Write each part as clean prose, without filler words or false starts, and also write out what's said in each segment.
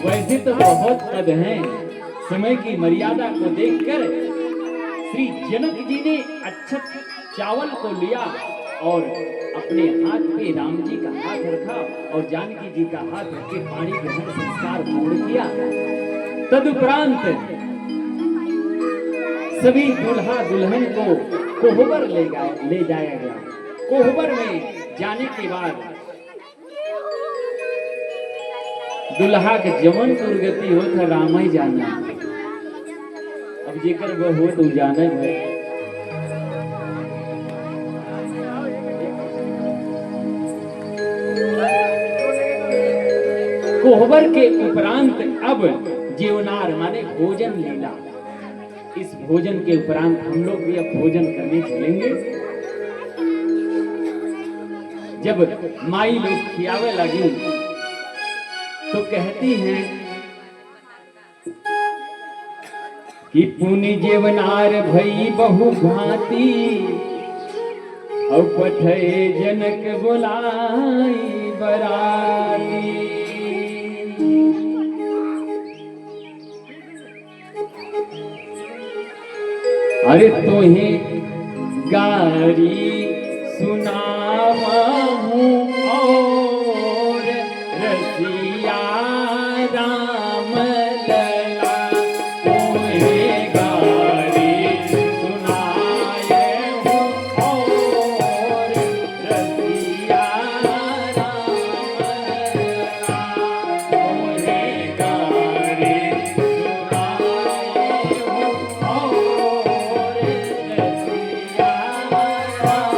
वैसे तो बहुत पद हैं। समय की मर्यादा को देखकर श्री जनक जी ने अक्षत चावल को लिया और अपने हाथ पे राम जी का हाथ रखा और जानकी जी का हाथ रख के पानी ग्रहण संस्कार पूर्ण किया। तदुपरांत सभी दूल्हा दुल्हन को कोहबर ले जाया गया। कोहबर में जाने के बाद दुल्हा के जमन दुर्गति हो था राम ही जाना। अब जेकर वो हो तो जाने है। कोहबर के उपरांत अब जीवनार माने भोजन लीला। इस भोजन के उपरांत हम लोग भी अब भोजन करने चलेंगे। जब माई लोग खियावे लगी तो कहती हैं कि पुनि जेवनार भई बहु भांति और पठे जनक बुलाई बराती। अरे तोहे गारी सुनावहूं और रसिया राम लला। तोहे गारी सुनाए हूं और रसिया राम लला। तोहे गारी सुनाए हूं और रसिया राम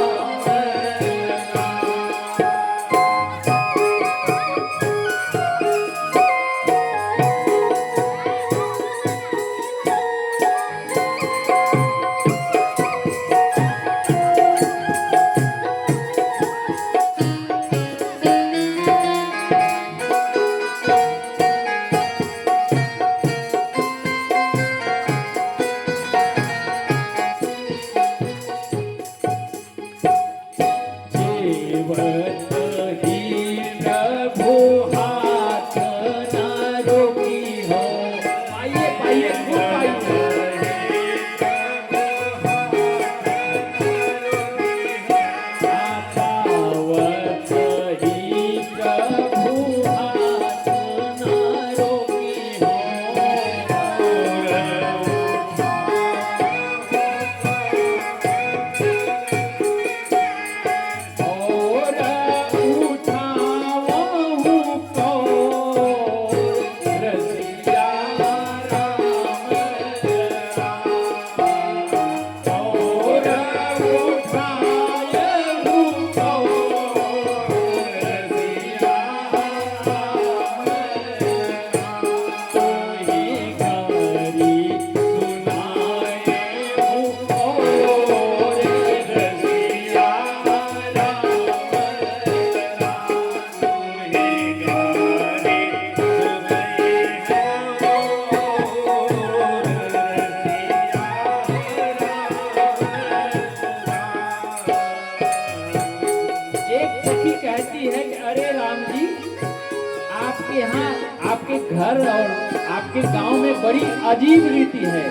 घर और आपके गांव में बड़ी अजीब रीति है।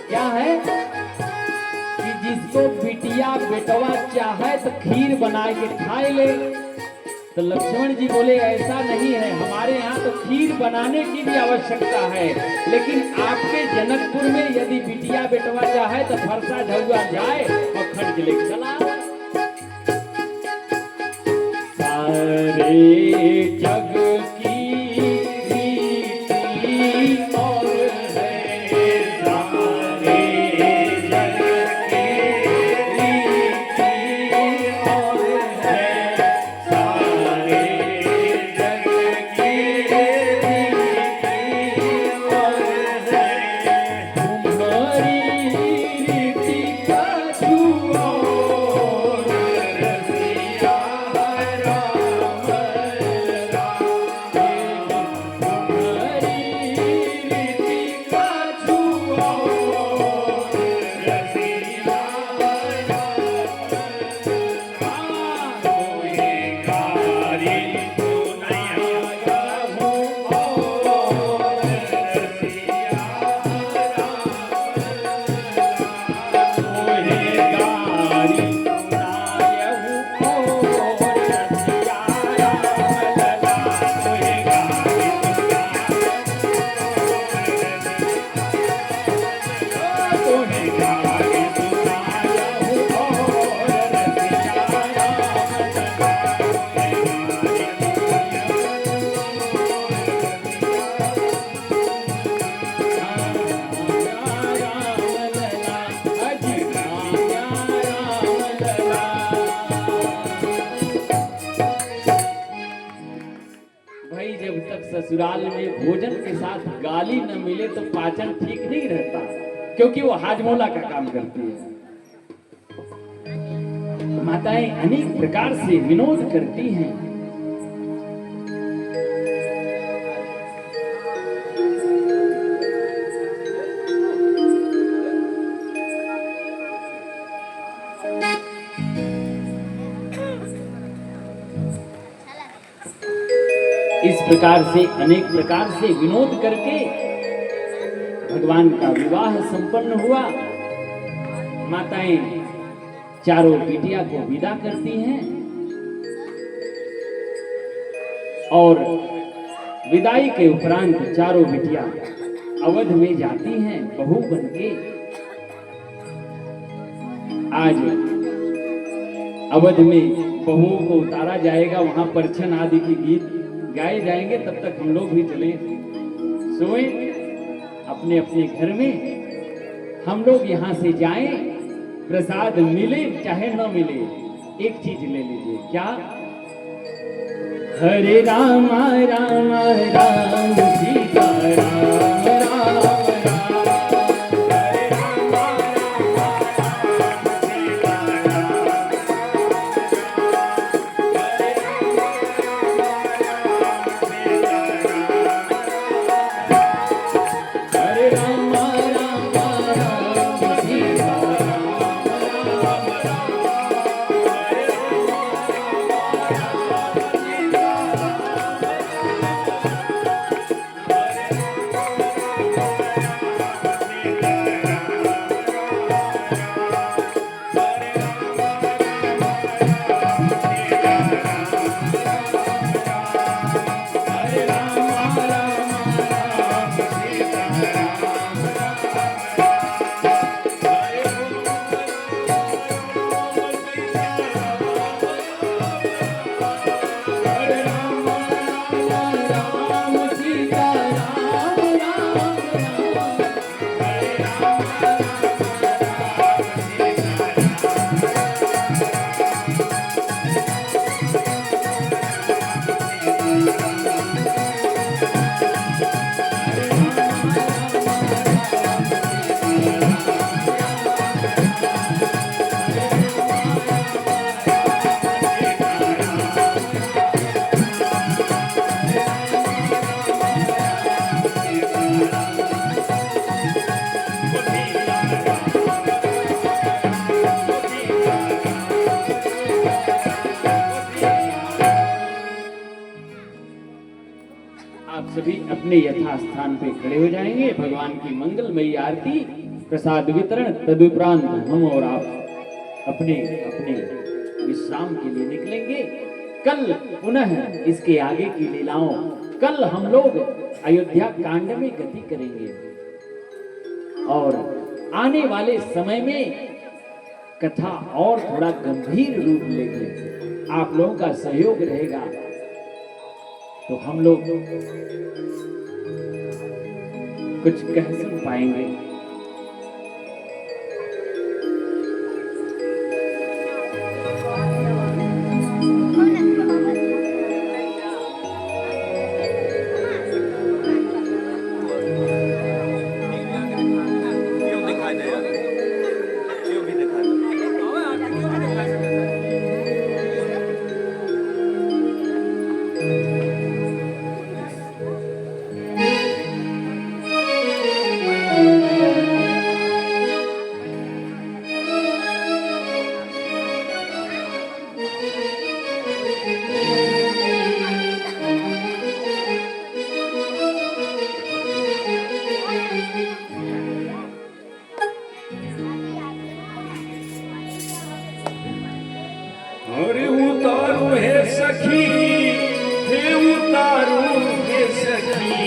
क्या है जिसको बिटिया बेटवा चाहे तो खीर बना के खाए ले। तो लक्ष्मण जी बोले ऐसा नहीं है, हमारे यहाँ तो खीर बनाने की भी आवश्यकता है, लेकिन आपके जनकपुर में यदि बिटिया बेटवा चाहे तो फरसा ढुआ जाए और खर्च ले चला। सारे जग की रीति और है, सारे जग की रीति और है, सारे जग की रीति और है। तुम्हारी रीति का छुआ ससुराल में भोजन के साथ गाली न मिले तो पाचन ठीक नहीं रहता, क्योंकि वो हाजमोला का काम करती है। माताएं अनेक प्रकार से विनोद करती हैं। इस प्रकार से अनेक प्रकार से विनोद करके भगवान का विवाह संपन्न हुआ। माताएं चारों बिटिया को विदा करती हैं और विदाई के उपरांत चारों बिटिया अवध में जाती हैं बहू बनके। आज अवध में बहुओं को उतारा जाएगा, वहां परछन आदि के गीत गाए जाएंगे। तब तक हम लोग भी चले सोए अपने अपने घर में। हम लोग यहाँ से जाएं, प्रसाद मिले चाहे न मिले, एक चीज ले लीजिए। क्या? हरे राम राम राम सीता राम राम राम, हरे राम राम सीता राम, हरे राम राम सीता आप सभी अपने यथा स्थान पे खड़े हो जाएंगे। भगवान की मंगलमयी आरती प्रसाद वितरण, तदुपरांत हम और आप अपने अपने विश्राम के लिए निकलेंगे। कल पुनः इसके आगे की लीलाओं, कल हम लोग अयोध्या कांड में गति करेंगे और आने वाले समय में कथा और थोड़ा गंभीर रूप लेगी। आप लोगों का सहयोग रहेगा तो हम लोग कुछ कह सुन पाएंगे। अरे उतारू है सखी, हे उतारू है सखी,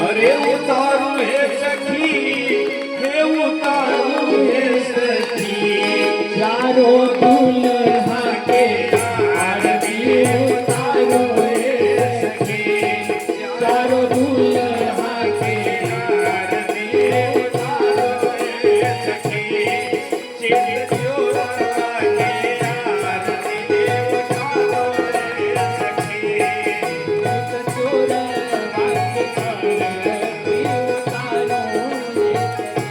अरे उतारू है सखी, हे उतारू है सखी, चारों दुल्हा के आरती उतारू है सखी, चारों दुल्हा के आरती उतारू है सखी, चित चोरा के आरती उतारू है सखी। चोरा के आरती उतारो रे सखी।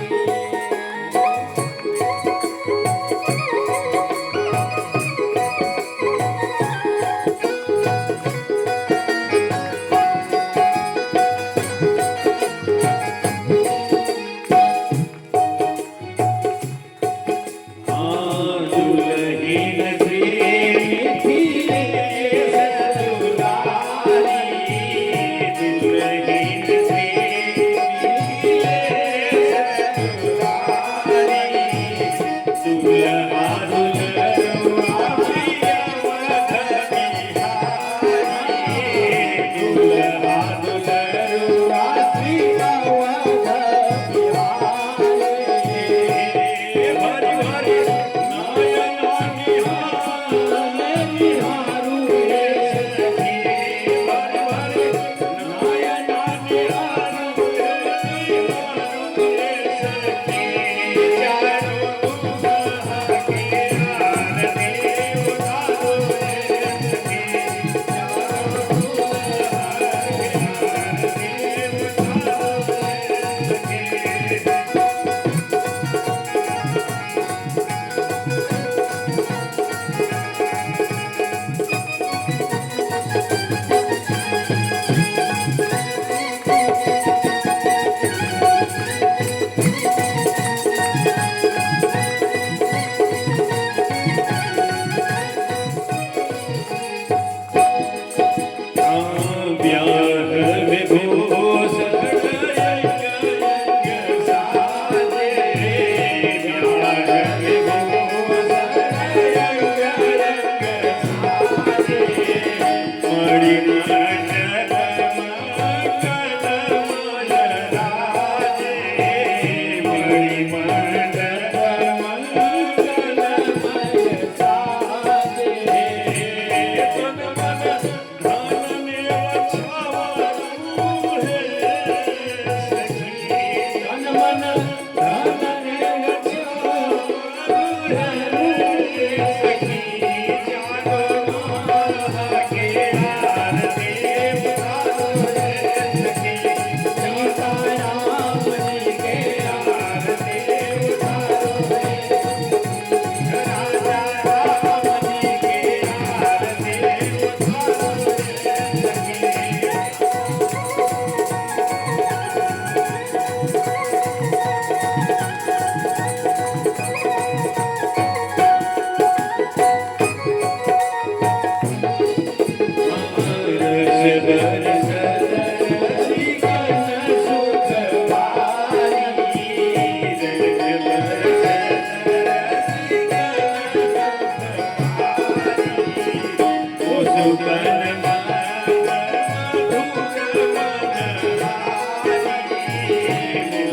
रे